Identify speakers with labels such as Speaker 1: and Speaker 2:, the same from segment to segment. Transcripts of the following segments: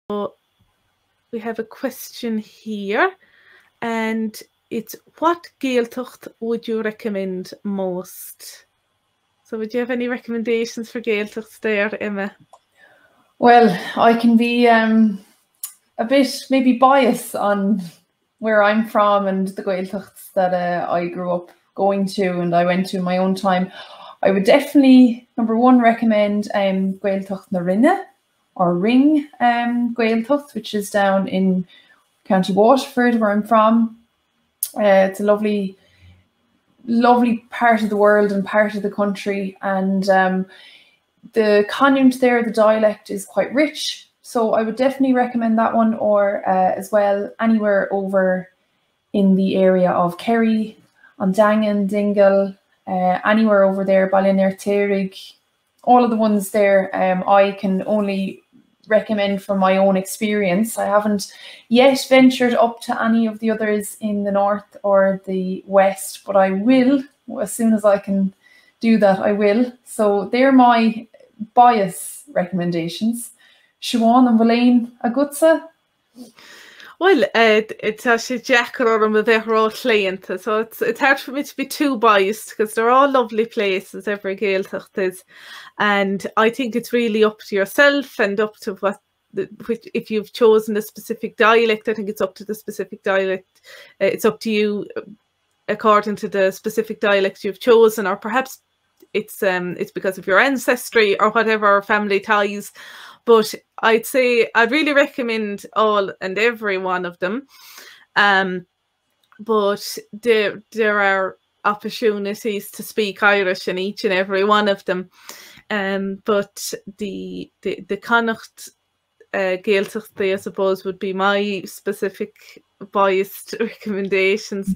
Speaker 1: So we have a question here, and it's, what Gaeltacht would you recommend most? So would you have any recommendations for Gaeltacht there, Emma?
Speaker 2: Well, I can be a bit maybe biased on where I'm from and the Gaeltachts that I grew up going to and I went to in my own time. I would definitely, number one, recommend Gaeltacht na Rinne, or Ring Gaeltacht, which is down in County Waterford, where I'm from. It's a lovely part of the world and part of the country, and the content there, the dialect, is quite rich. So I would definitely recommend that one, or as well anywhere over in the area of Kerry, on Dangan, Dingle, anywhere over there, Ballinert, all of the ones there, I can only recommend from my own experience. I haven't yet ventured up to any of the others in the north or the west, but I will. As soon as I can do that, I will. So they're my bias recommendations. Siobhan and Belaine, a gutsa?
Speaker 1: Well, it's actually Jack or a bit raw client, so it's hard for me to be too biased because they're all lovely places, every Gaeltacht is, and I think it's really up to yourself and up to if you've chosen a specific dialect. I think it's up to the specific dialect. It's up to you according to the specific dialect you've chosen, or perhaps it's because of your ancestry or whatever, family ties. But I'd say I'd really recommend all and every one of them. But there are opportunities to speak Irish in each and every one of them. But the Connacht Gaeltacht, I suppose, would be my specific biased recommendations.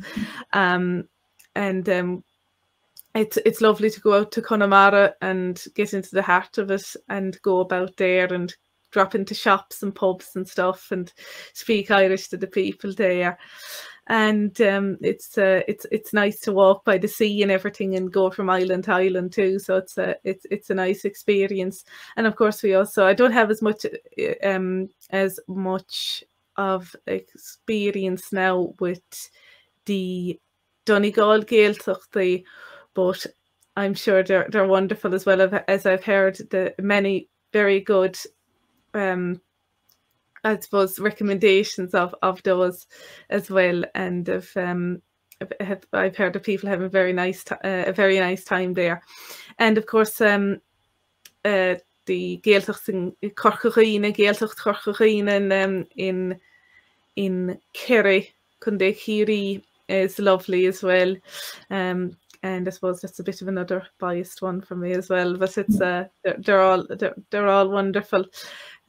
Speaker 1: It's lovely to go out to Connemara and get into the heart of it and go about there and drop into shops and pubs and stuff and speak Irish to the people there. And it's nice to walk by the sea and everything and go from island to island too. So it's a nice experience. And of course I don't have as much of experience now with the Donegal Gaeltacht, but I'm sure they're wonderful as well, as I've heard the many very good I suppose recommendations of those as well, and I've heard of people having a very nice time there. And of course the Gaeltacht in Corcharine, Gaeltacht Corcharine in Kerry, Cundechiri, is lovely as well. And I suppose that's a bit of another biased one for me as well. But it's they're all wonderful,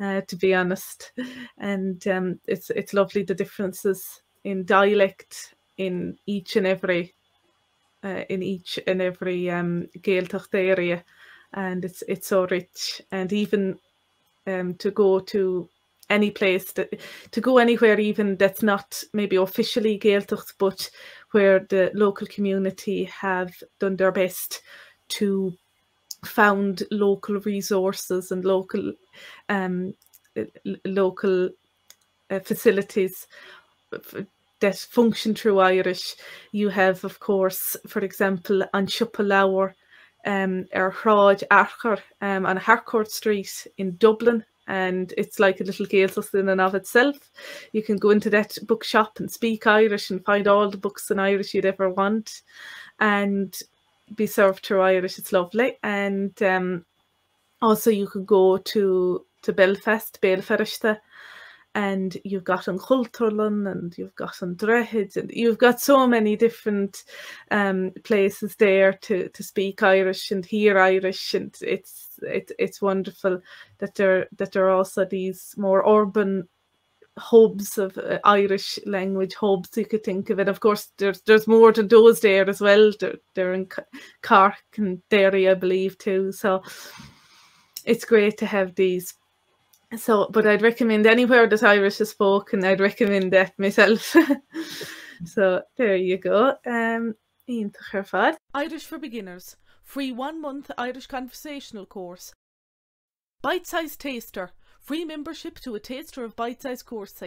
Speaker 1: to be honest. And it's lovely, the differences in dialect in each and every Gaeltacht area, and it's so rich. And even to go to any place, to go anywhere even that's not maybe officially Gaeltacht, but where the local community have done their best to found local resources and local facilities that function through Irish. You have, of course, for example, on Siúpalaur, Hráid Archer on Harcourt Street in Dublin, and it's like a little Gaeltacht in and of itself. You can go into that bookshop and speak Irish and find all the books in Irish you'd ever want and be served through Irish. It's lovely. And also you could go to Belfast, Belfarishta, and you've got an Chulturlan, and you've got an Drogheda, and you've got so many different places there to speak Irish and hear Irish, and it's wonderful that there are also these more urban hubs of Irish language hubs, you could think of it. Of course, there's more than those there as well. They're in Cork and Derry, I believe, too. So it's great to have these. So, but I'd recommend anywhere that Irish is spoken, I'd recommend that myself. So there you go. Ionntach ar fad. Irish for Beginners. Free 1-month Irish conversational course. Bitesize Taster. Free membership to a Taster of Bitesize course.